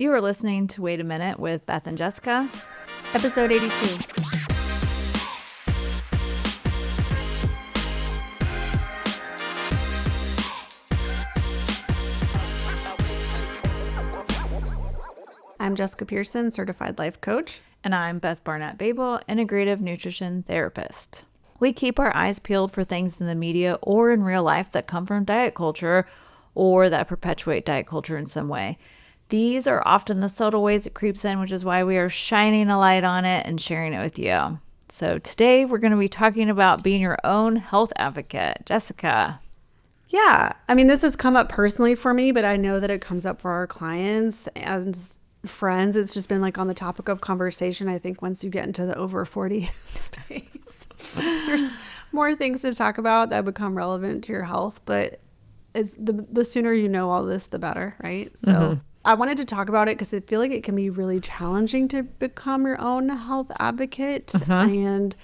You are listening to Wait a Minute with Beth and Jessica, episode 82. I'm Jessica Pearson, certified life coach. And I'm Beth Barnett-Babel, integrative nutrition therapist. We keep our eyes peeled for things in the media or in real life that come from diet culture or that perpetuate diet culture in some way. These are often the subtle ways it creeps in, which is why we are shining a light on it and sharing it with you. So today we're going to be talking about being your own health advocate. Jessica. Yeah, I mean, this has come up personally for me, but I know that it comes up for our clients and friends. It's just been like on the topic of conversation. I think once you get into the over 40 space, there's more things to talk about that become relevant to your health, but it's the sooner you know all this, the better, right? So I wanted to talk about it because I feel like it can be really challenging to become your own health advocate. And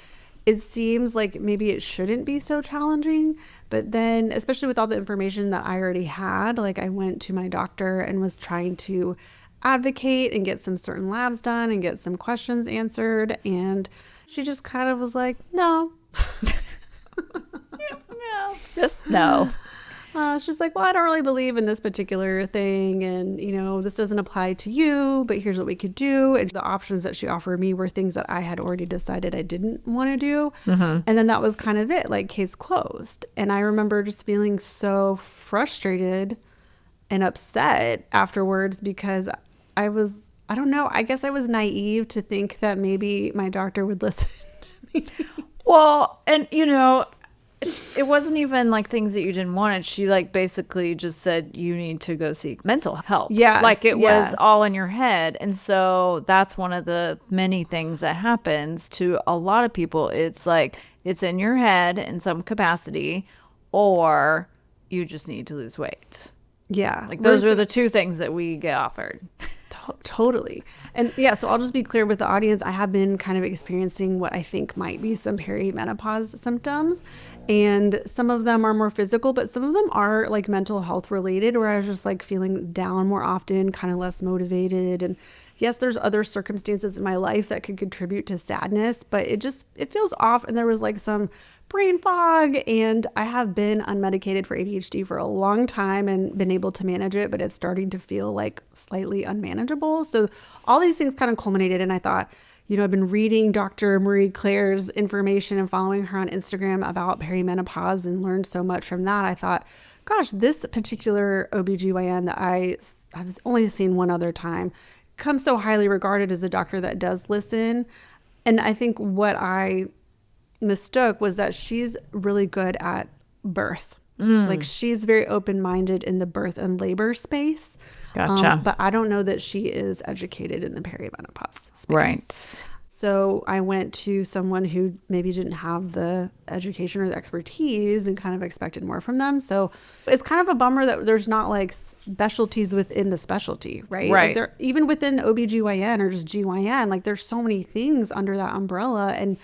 it seems like maybe it shouldn't be so challenging, but then especially with all the information that I already had, like I went to my doctor and was trying to advocate and get some certain labs done and get some questions answered, and she just kind of was like, no. Just no. She's like, well, I don't really believe in this particular thing, and this doesn't apply to you, but here's what we could do. And the options that she offered me were things that I had already decided I didn't want to do. And then that was kind of it, like case closed. And I remember just feeling so frustrated and upset afterwards because I don't know, I guess I was naive to think that maybe my doctor would listen to me. Well, and it wasn't even like things that you didn't want. She like basically just said you need to go seek mental help. Yeah, like it was all in your head. And so that's one of the many things that happens to a lot of people. It's like it's in your head in some capacity, or you just need to lose weight. Yeah, like those are the two things that we get offered. Totally. And yeah, so I'll just be clear with the audience. I have been kind of experiencing what I think might be some perimenopause symptoms, and some of them are more physical, but some of them are like mental health related, where I was just like feeling down more often, kind of less motivated. And yes, there's other circumstances in my life that could contribute to sadness, but it feels off. And there was like some brain fog, and I have been unmedicated for ADHD for a long time and been able to manage it, but it's starting to feel like slightly unmanageable. So all these things kind of culminated, and I thought, I've been reading Dr. Marie Claire's information and following her on Instagram about perimenopause and learned so much from that. I thought, gosh, this particular OBGYN that I've only seen one other time comes so highly regarded as a doctor that does listen. And I think what I mistook was that she's really good at birth. Like she's very open-minded in the birth and labor space. Gotcha. But I don't know that she is educated in the perimenopause space. Right. So I went to someone who maybe didn't have the education or the expertise and kind of expected more from them. So it's kind of a bummer that there's not like specialties within the specialty, right? Right. Like even within OBGYN or just GYN, like there's so many things under that umbrella, and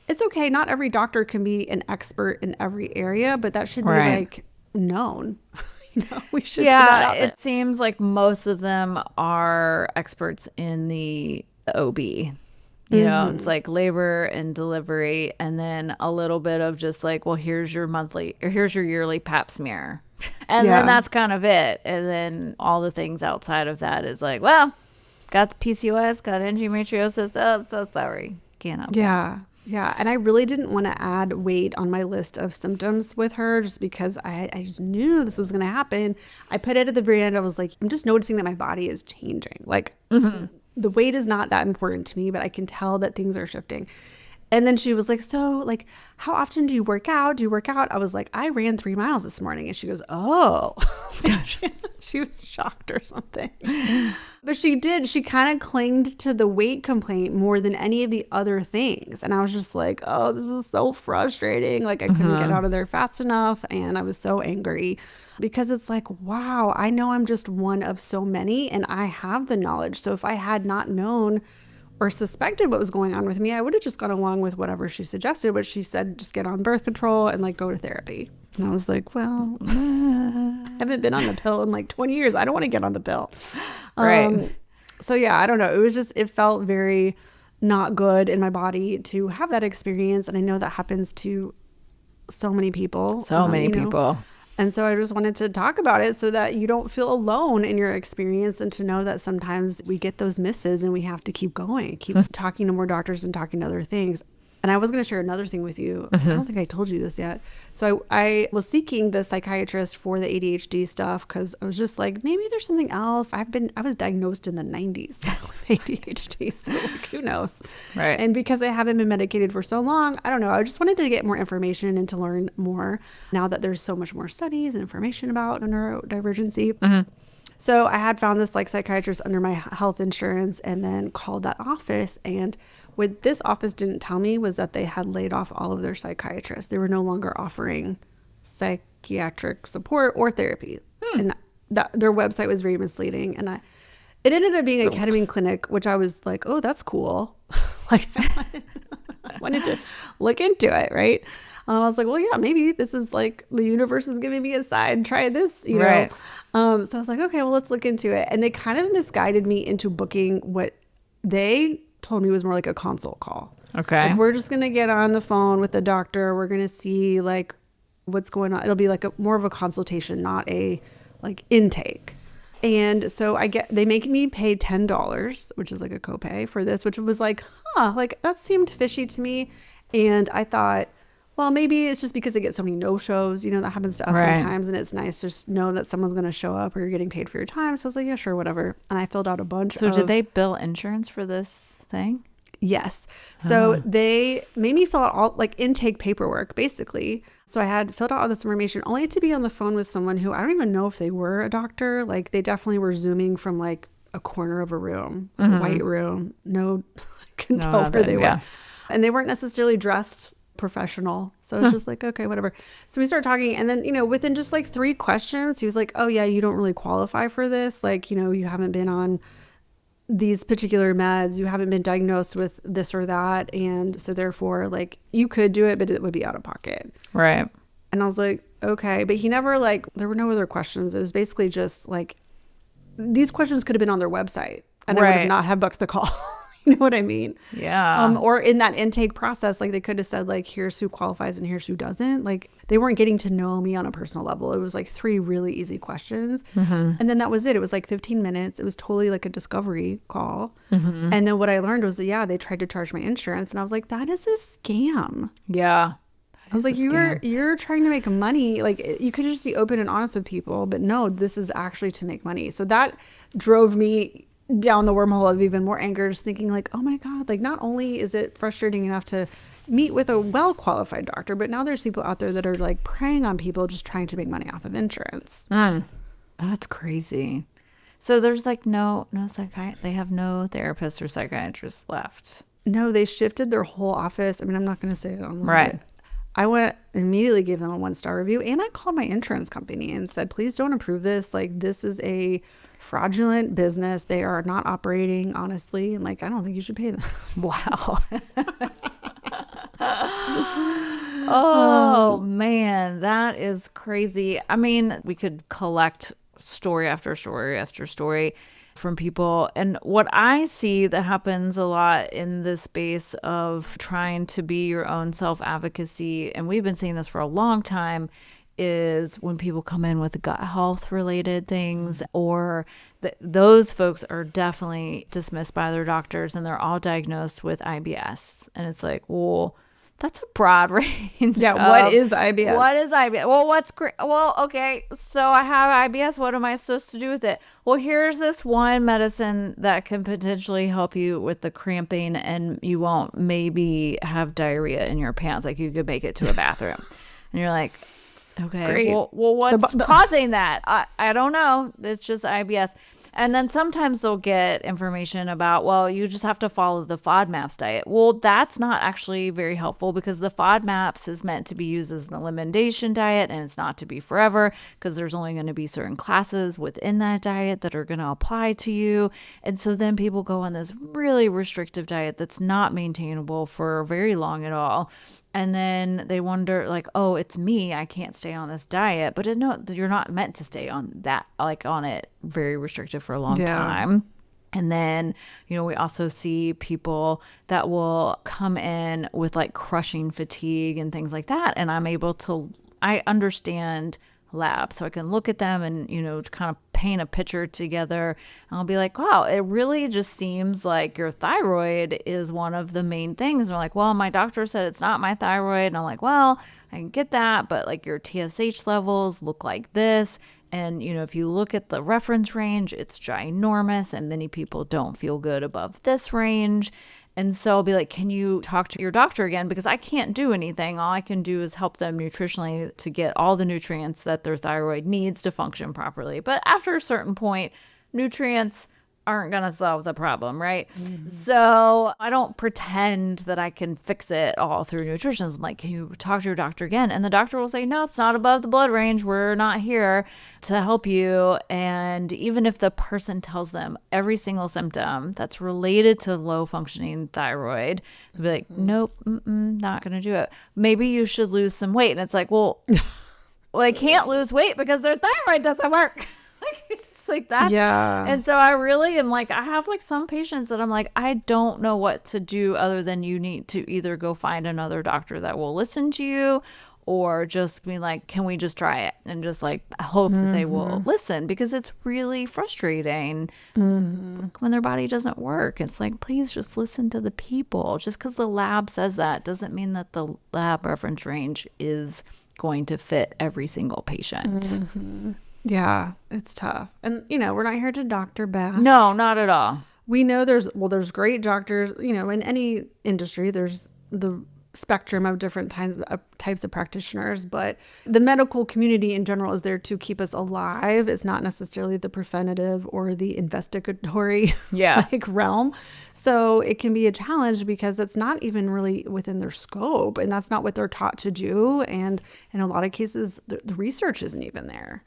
it's okay. Not every doctor can be an expert in every area, but that should be like known. We should. Yeah, it seems like most of them are experts in the OB. It's like labor and delivery, and then a little bit of just like, well, here's your yearly pap smear. And then that's kind of it. And then all the things outside of that is like, well, got the PCOS, got endometriosis. Oh, so sorry. Can't help. Yeah. And I really didn't want to add weight on my list of symptoms with her just because I just knew this was going to happen. I put it at the very end. I was like, I'm just noticing that my body is changing. Like the weight is not that important to me, but I can tell that things are shifting. And then she was like, so like, how often do you work out? Do you work out? I was like, I ran 3 miles this morning. And she goes, oh, she was shocked or something. But she kind of clinged to the weight complaint more than any of the other things. And I was just like, oh, this is so frustrating. Like I couldn't get out of there fast enough. And I was so angry because it's like, wow, I know I'm just one of so many and I have the knowledge. So if I had not known or suspected what was going on with me, I would have just gone along with whatever she suggested, but she said just get on birth control and like go to therapy. And I was like, well, I haven't been on the pill in like 20 years. I don't want to get on the pill. Right. So yeah, I don't know. It was just, it felt very not good in my body to have that experience. And I know that happens to so many people. So many you know. people. And so I just wanted to talk about it so that you don't feel alone in your experience, and to know that sometimes we get those misses and we have to keep going, keep talking to more doctors and talking to other things. And I was going to share another thing with you. I don't think I told you this yet. So I was seeking the psychiatrist for the ADHD stuff because I was just like, maybe there's something else. I was diagnosed in the 90s with ADHD, so like, who knows? Right. And because I haven't been medicated for so long, I don't know. I just wanted to get more information and to learn more now that there's so much more studies and information about neurodivergency. So I had found this like psychiatrist under my health insurance, and then called that office. And what this office didn't tell me was that they had laid off all of their psychiatrists. They were no longer offering psychiatric support or therapy. And their website was very misleading. And it ended up being a ketamine clinic, which I was like, oh, that's cool. Like I wanted to look into it, right? I was like, well, yeah, maybe this is like the universe is giving me a sign. Try this, you know? Right. So I was like, okay, well, let's look into it. And they kind of misguided me into booking what they told me was more like a consult call. Okay. Like, we're just going to get on the phone with the doctor. We're going to see like what's going on. It'll be like more of a consultation, not a like intake. And so they make me pay $10, which is like a copay for this, which was like, like that seemed fishy to me. And I thought, well, maybe it's just because they get so many no-shows, you know, that happens to us sometimes. And it's nice to just know that someone's going to show up or you're getting paid for your time. So I was like, yeah, sure, whatever. And I filled out a bunch So did they bill insurance for this thing? Yes. So they made me fill out all like intake paperwork, basically. So I had filled out all this information only to be on the phone with someone who I don't even know if they were a doctor. Like they definitely were Zooming from like a corner of a room, a white room. No, I couldn't tell where they were. And they weren't necessarily dressed professional. So it's just like, okay, whatever. So we started talking, and then, you know, within just like 3 questions, he was like, oh yeah, you don't really qualify for this. Like, you know, you haven't been on these particular meds, you haven't been diagnosed with this or that, and so therefore like you could do it, but it would be out of pocket. Right. And I was like, okay. But he never, like, there were no other questions. It was basically just like, these questions could have been on their website and I would have not have booked the call. You know what I mean? Yeah. Or in that intake process, like they could have said like, here's who qualifies and here's who doesn't. Like they weren't getting to know me on a personal level. It was like 3 really easy questions. And then that was it. It was like 15 minutes. It was totally like a discovery call. And then what I learned was that, yeah, they tried to charge my insurance. And I was like, that is a scam. Yeah. I was like, you're trying to make money. Like you could just be open and honest with people, but no, this is actually to make money. So that drove me down the wormhole of even more anger, just thinking like, oh my God, like not only is it frustrating enough to meet with a well-qualified doctor, but now there's people out there that are like preying on people just trying to make money off of insurance. That's crazy. So there's like no they have no therapists or psychiatrists left. No, they shifted their whole office. I mean, I'm not going to say it online. Right. I went immediately gave them a 1-star review, and I called my insurance company and said, please don't approve this. Like this is a fraudulent business. They are not operating honestly. And like, I don't think you should pay them. Wow. Oh man, that is crazy. I mean, we could collect story after story after story from people. And what I see that happens a lot in this space of trying to be your own self-advocacy, and we've been seeing this for a long time, is when people come in with gut health related things, or those folks are definitely dismissed by their doctors and they're all diagnosed with IBS. And it's like, well, that's a broad range. Yeah. What is IBS? What is IBS? Well, what's great? Well, okay. So I have IBS. What am I supposed to do with it? Well, here's this one medicine that can potentially help you with the cramping, and you won't maybe have diarrhea in your pants. Like you could make it to a bathroom. And you're like, okay, great. Well, what's causing that? I don't know. It's just IBS. And then sometimes they'll get information about, well, you just have to follow the FODMAPs diet. Well, that's not actually very helpful, because the FODMAPs is meant to be used as an elimination diet, and it's not to be forever, because there's only going to be certain classes within that diet that are going to apply to you. And so then people go on this really restrictive diet that's not maintainable for very long at all. And then they wonder like, oh, it's me, I can't stay on this diet. But no, you're not meant to stay on that, like on it very restrictive for a long time. And then, we also see people that will come in with like crushing fatigue and things like that. And I understand labs, so I can look at them and, kind of paint a picture together. And I'll be like, wow, it really just seems like your thyroid is one of the main things. And they're like, well, my doctor said it's not my thyroid. And I'm like, well, I can get that, but like your TSH levels look like this. And, if you look at the reference range, it's ginormous and many people don't feel good above this range. And so I'll be like, can you talk to your doctor again? Because I can't do anything. All I can do is help them nutritionally to get all the nutrients that their thyroid needs to function properly. But after a certain point, nutrients aren't going to solve the problem, right? Mm-hmm. So I don't pretend that I can fix it all through nutrition. I'm like, can you talk to your doctor again? And the doctor will say, no, it's not above the blood range. We're not here to help you. And even if the person tells them every single symptom that's related to low functioning thyroid, they'll be like, nope, not going to do it. Maybe you should lose some weight. And it's like, well, they can't lose weight because their thyroid doesn't work. Like that. Yeah. And so I really am like, I have like some patients that I'm like, I don't know what to do other than you need to either go find another doctor that will listen to you, or just be like, can we just try it? And just like hope that they will listen, because it's really frustrating when their body doesn't work. It's like, please just listen to the people. Just because the lab says that doesn't mean that the lab reference range is going to fit every single patient. Mm-hmm. Yeah, it's tough. And, we're not here to doctor bash. No, not at all. We know there's great doctors, in any industry, there's the spectrum of different types of practitioners, but the medical community in general is there to keep us alive. It's not necessarily the preventative or the investigatory realm. So it can be a challenge because it's not even really within their scope, and that's not what they're taught to do. And in a lot of cases, the research isn't even there.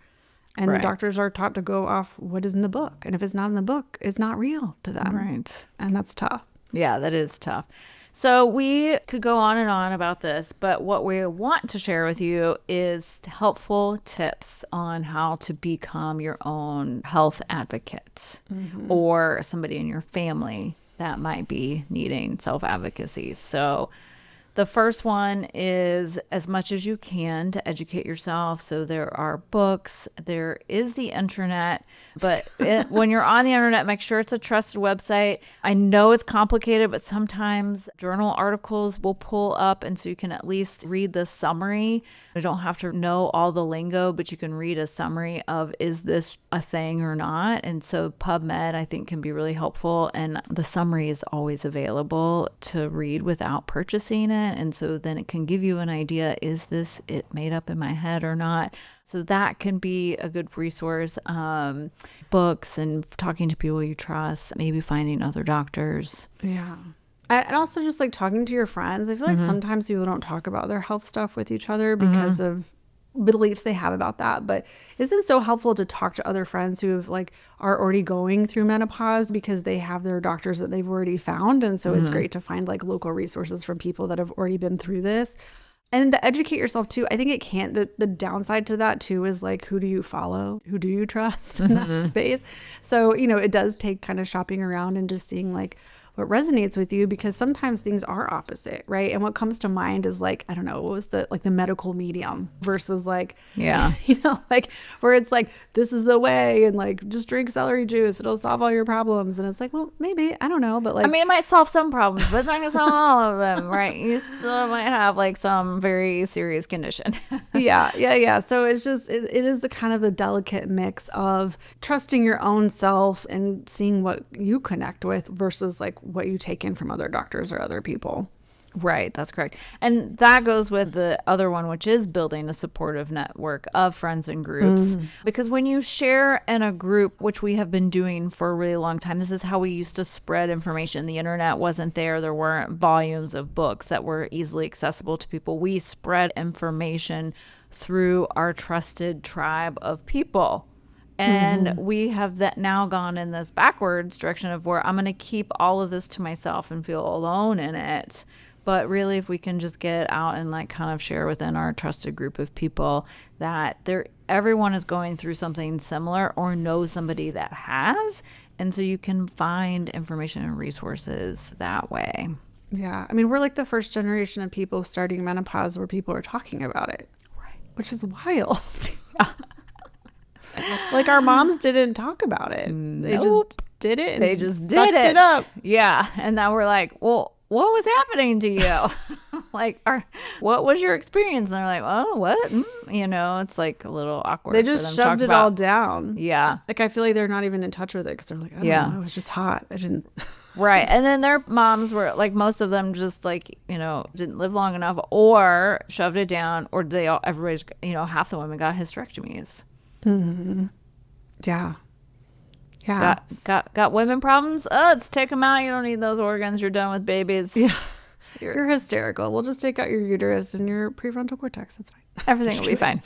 And the doctors are taught to go off what is in the book. And if it's not in the book, it's not real to them. Right. And that's tough. Yeah, that is tough. So we could go on and on about this, but what we want to share with you is helpful tips on how to become your own health advocate or somebody in your family that might be needing self-advocacy. So the first one is, as much as you can, to educate yourself. So there are books, there is the internet, but when you're on the internet, make sure it's a trusted website. I know it's complicated, but sometimes journal articles will pull up, and so you can at least read the summary. You don't have to know all the lingo, but you can read a summary of, is this a thing or not? And so PubMed, I think, can be really helpful, and the summary is always available to read without purchasing it. And so then it can give you an idea, is this it made up in my head or not? So that can be a good resource. Books and talking to people you trust, maybe finding other doctors. Yeah. And also just like talking to your friends. I feel like sometimes people don't talk about their health stuff with each other because of beliefs they have about that. But it's been so helpful to talk to other friends who have are already going through menopause, because they have their doctors that they've already found. And so it's great to find local resources from people that have already been through this. And to educate yourself too. I think the downside to that too is who do you follow? Who do you trust in that space? So, it does take kind of shopping around and just seeing what resonates with you, because sometimes things are opposite, right? And what comes to mind is I don't know, what was the medical medium versus where it's this is the way, and just drink celery juice, it'll solve all your problems. And it's well, maybe, I don't know, but I mean, it might solve some problems, but it's not gonna solve all of them, right? You still might have some very serious condition. Yeah. So it's just, it is the kind of the delicate mix of trusting your own self and seeing what you connect with versus what you take in from other doctors or other people. Right, that's correct. And that goes with the other one, which is building a supportive network of friends and groups. Because when you share in a group, which we have been doing for a really long time, this is how we used to spread information. The internet wasn't there. There weren't volumes of books that were easily accessible to people. We spread information through our trusted tribe of people. And we have that now gone in this backwards direction of where I'm going to keep all of this to myself and feel alone in it. But really, if we can just get out and kind of share within our trusted group of people that everyone is going through something similar or knows somebody that has. And so you can find information and resources that way. Yeah. I mean, we're like the first generation of people starting menopause where people are talking about it, Right. which is wild. Like our moms didn't talk about it. They Nope. just did it and They just sucked did it up. Yeah. And now we're like, well, what was happening to you? Like, what was your experience? And they're like, oh, what? You know, it's like a little awkward. They for them just to shoved talk it all about. down. Yeah. Like I feel like they're not even in touch with it because they're like, I don't know, it was just hot. I didn't. Right. And then their moms were like, most of them just like, you know, didn't live long enough or shoved it down, or everybody's, you know, half the women got hysterectomies. Mm-hmm. Yeah. Yeah. Got women problems. Oh, let's take them out. You don't need those organs. You're done with babies. Yeah. You're hysterical. We'll just take out your uterus and your prefrontal cortex. That's fine. Everything will be fine.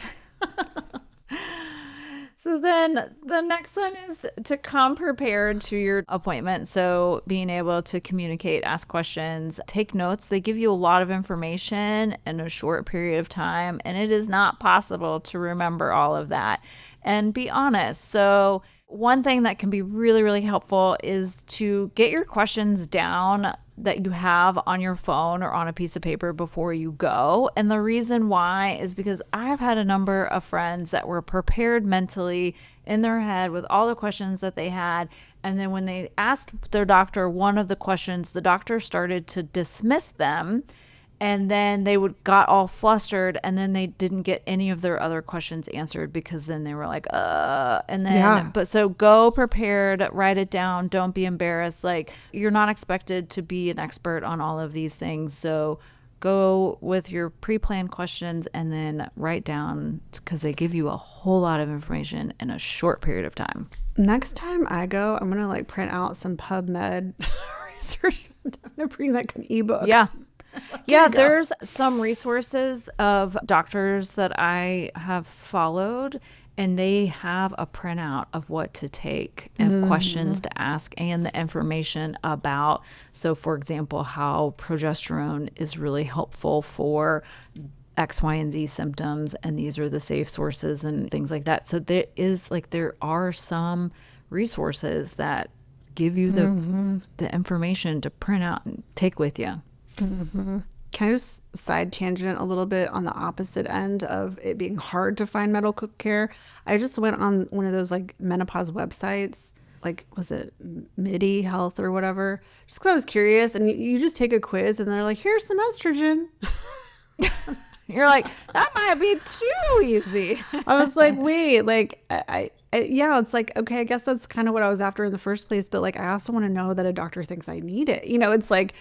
So then the next one is to come prepared to your appointment. So being able to communicate, ask questions, take notes. They give you a lot of information in a short period of time, and it is not possible to remember all of that. And be honest. So one thing that can be really, really helpful is to get your questions down that you have on your phone or on a piece of paper before you go. And the reason why is because I've had a number of friends that were prepared mentally in their head with all the questions that they had. And then when they asked their doctor one of the questions, the doctor started to dismiss them. And then they got all flustered, and then they didn't get any of their other questions answered because then they were like, and then, but so go prepared, write it down. Don't be embarrassed. Like, you're not expected to be an expert on all of these things. So go with your pre-planned questions and then write down, because they give you a whole lot of information in a short period of time. Next time I go, I'm going to like print out some PubMed research. I'm going to bring like an ebook. Yeah. Yeah, there's some resources of doctors that I have followed, and they have a printout of what to take and questions to ask and the information about. So, for example, how progesterone is really helpful for X, Y, and Z symptoms, and these are the safe sources and things like that. So there are some resources that give you the information to print out and take with you. Mm-hmm. Can I just side tangent a little bit on the opposite end of it being hard to find medical care? I just went on one of those like menopause websites, like was it MIDI Health or whatever, just because I was curious. And you just take a quiz and they're like, here's some estrogen. You're like, that might be too easy. I was like, wait, like yeah, it's like, okay, I guess that's kind of what I was after in the first place. But like, I also want to know that a doctor thinks I need it. You know, it's like,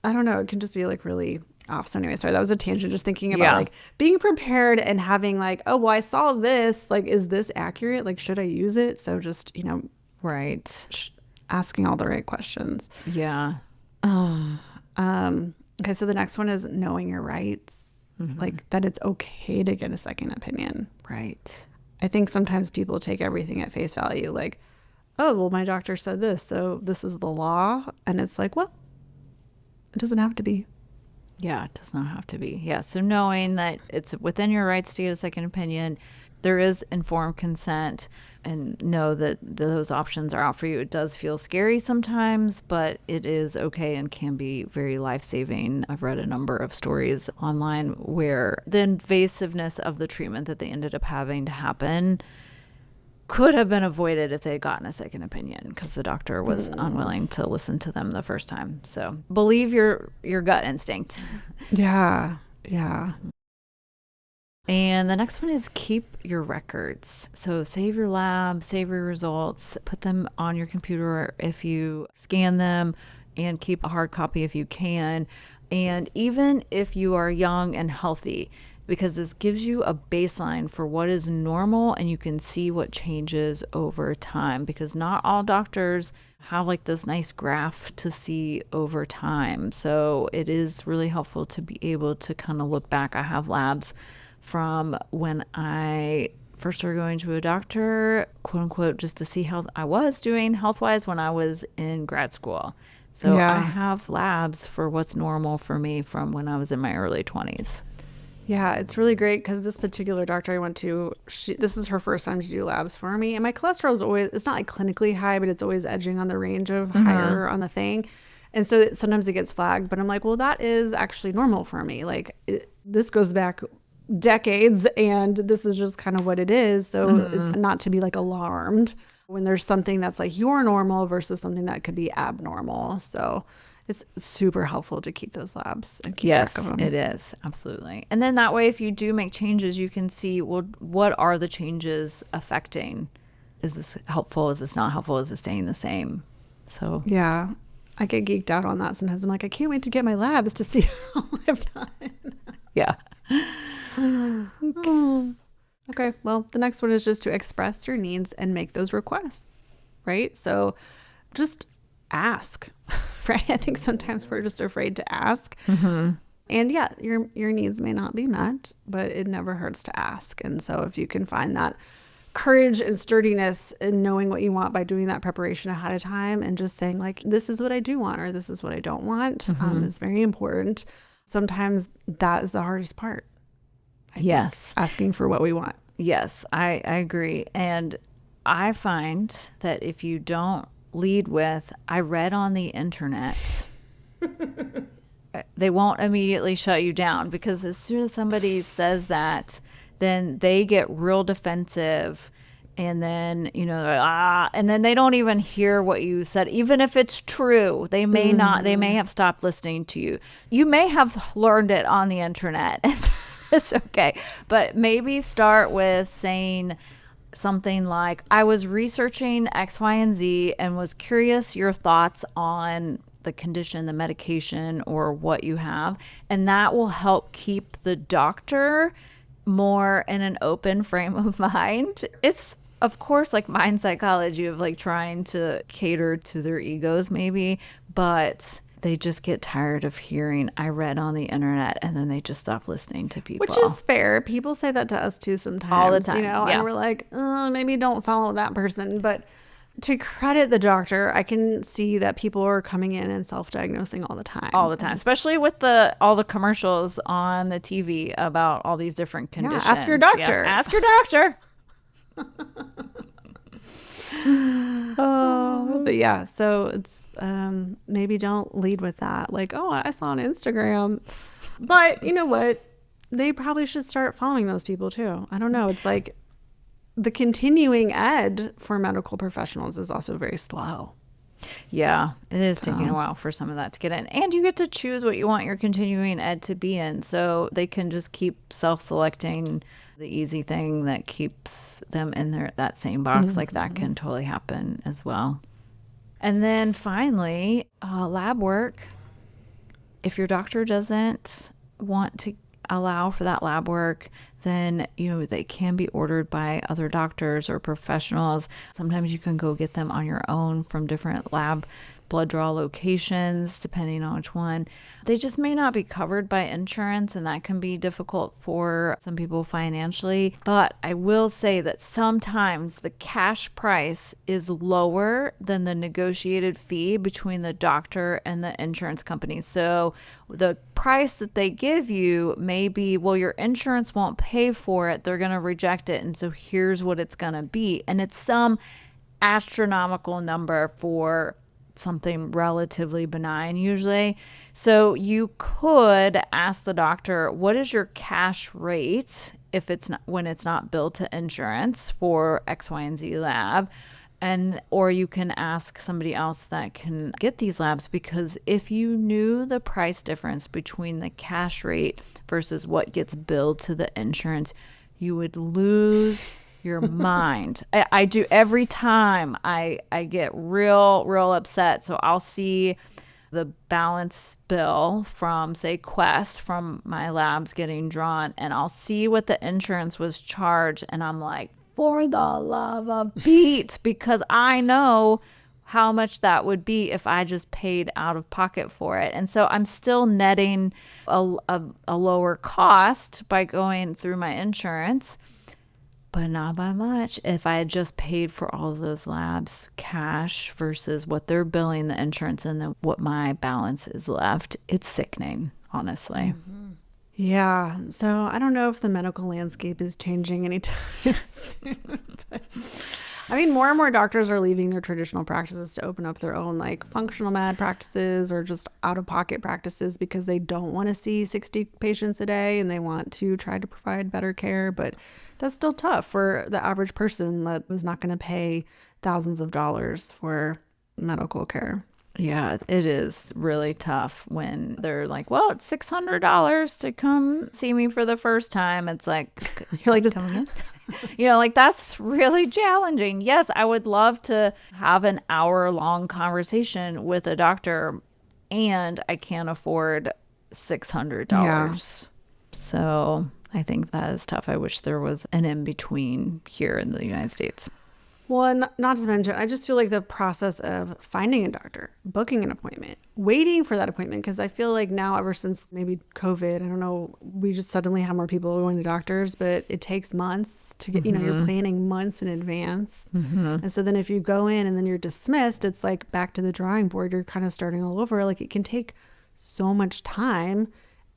I don't know. It can just be like really off. So anyway, sorry, that was a tangent. Just thinking about like being prepared and having like, oh, well, I saw this. Like, is this accurate? Like, should I use it? So just, you know, right. Asking all the right questions. Yeah. Okay. So the next one is knowing your rights. Like that it's okay to get a second opinion. Right. I think sometimes people take everything at face value. Like, oh, well, my doctor said this, so this is the law. And it's like, well, it doesn't have to be. Yeah, it does not have to be. Yeah. So knowing that it's within your rights to get a second opinion, there is informed consent, and know that those options are out for you. It does feel scary sometimes, but it is okay and can be very life-saving. I've read a number of stories online where the invasiveness of the treatment that they ended up having to happen could have been avoided if they had gotten a second opinion, because the doctor was unwilling to listen to them the first time. So believe your gut instinct. Yeah. Yeah. And the next one is keep your records. So save your lab, save your results, put them on your computer if you scan them, and keep a hard copy if you can. And even if you are young and healthy, because this gives you a baseline for what is normal, and you can see what changes over time, because not all doctors have like this nice graph to see over time. So it is really helpful to be able to kind of look back. I have labs from when I first started going to a doctor, quote unquote, just to see how I was doing health-wise when I was in grad school. So I have labs for what's normal for me from when I was in my early 20s. Yeah, it's really great because this particular doctor I went to, this was her first time to do labs for me. And my cholesterol is always, it's not like clinically high, but it's always edging on the range of higher on the thing. And so sometimes it gets flagged, but I'm like, well, that is actually normal for me. Like this goes back decades and this is just kind of what it is. So it's not to be like alarmed when there's something that's like your normal versus something that could be abnormal. So it's super helpful to keep those labs and keep track of them. It is. Absolutely. And then that way, if you do make changes, you can see, well, what are the changes affecting? Is this helpful? Is this not helpful? Is it staying the same? So yeah, I get geeked out on that sometimes. I'm like, I can't wait to get my labs to see how I've done. Yeah. Okay. Well, the next one is just to express your needs and make those requests, right? So just ask, right? I think sometimes we're just afraid to ask. And yeah, your needs may not be met, but it never hurts to ask. And so if you can find that courage and sturdiness in knowing what you want by doing that preparation ahead of time and just saying like, this is what I do want or this is what I don't want, is very important. Sometimes that is the hardest part. Yes. Asking for what we want. Yes, I agree. And I find that if you don't lead with, I read on the internet, they won't immediately shut you down, because as soon as somebody says that, then they get real defensive. And then, they're like, and then they don't even hear what you said. Even if it's true, they may not, they may have stopped listening to you. You may have learned it on the internet. It's okay. But maybe start with saying something like, I was researching X, Y, and Z and was curious your thoughts on the condition, the medication, or what you have. And that will help keep the doctor more in an open frame of mind. It's, of course, like mind psychology of like trying to cater to their egos maybe, but they just get tired of hearing, I read on the internet, and then they just stop listening to people. Which is fair. People say that to us too sometimes. All the time. And we're like, maybe don't follow that person. But to credit the doctor, I can see that people are coming in and self-diagnosing all the time. All the time, especially with all the commercials on the TV about all these different conditions. Yeah, ask your doctor. Yeah, ask your doctor. But yeah, so it's maybe don't lead with that. Like, oh, I saw on Instagram. But you know what? They probably should start following those people too. I don't know. It's like the continuing ed for medical professionals is also very slow. Yeah, it is taking a while for some of that to get in. And you get to choose what you want your continuing ed to be in. So they can just keep self-selecting the easy thing that keeps them in that same box. Like that can totally happen as well. And then finally, lab work. If your doctor doesn't want to allow for that lab work, then they can be ordered by other doctors or professionals. Sometimes you can go get them on your own from different lab blood draw locations, depending on which one. They just may not be covered by insurance, and that can be difficult for some people financially. But I will say that sometimes the cash price is lower than the negotiated fee between the doctor and the insurance company. So the price that they give you may be, well, your insurance won't pay for it. They're going to reject it. And so here's what it's going to be. And it's some astronomical number for something relatively benign usually. So you could ask the doctor, what is your cash rate if it's not, when it's not billed to insurance for X, Y, and Z lab? Or you can ask somebody else that can get these labs, because if you knew the price difference between the cash rate versus what gets billed to the insurance, you would lose your mind. I do every time. I get real upset. So I'll see the balance bill from, say, Quest, from my labs getting drawn, and I'll see what the insurance was charged, and I'm like, for the love of Pete, because I know how much that would be if I just paid out of pocket for it. And so I'm still netting a lower cost by going through my insurance, but not by much. If I had just paid for all of those labs cash versus what they're billing the insurance and then what my balance is left, it's sickening, honestly. Yeah. So I don't know if the medical landscape is changing anytime soon. But, I mean, more and more doctors are leaving their traditional practices to open up their own like functional med practices or just out of pocket practices because they don't want to see 60 patients a day and they want to try to provide better care. But that's still tough for the average person that was not going to pay thousands of dollars for medical care. Yeah, it is really tough when they're like, well, it's $600 to come see me for the first time. It's like, You're like, just come again? Like that's really challenging. Yes, I would love to have an hour-long conversation with a doctor, and I can't afford $600. Yeah. So I think that is tough. I wish there was an in-between here in the United States. Well, and not to mention, I just feel like the process of finding a doctor, booking an appointment, waiting for that appointment, because I feel like now, ever since maybe COVID, I don't know, we just suddenly have more people going to doctors, but it takes months to get, you're planning months in advance. And so then if you go in and then you're dismissed, it's like back to the drawing board. You're kind of starting all over. Like it can take so much time.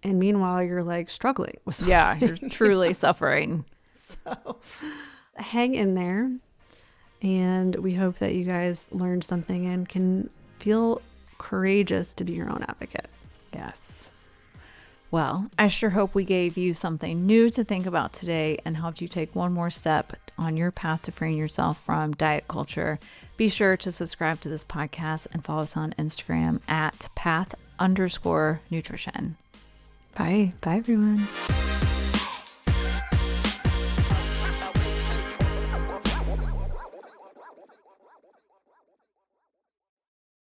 And meanwhile, you're like struggling with something. Yeah, you're truly suffering. So hang in there. And we hope that you guys learned something and can feel courageous to be your own advocate. Yes. Well, I sure hope we gave you something new to think about today and helped you take one more step on your path to freeing yourself from diet culture. Be sure to subscribe to this podcast and follow us on Instagram at path_nutrition. Bye. Bye, everyone.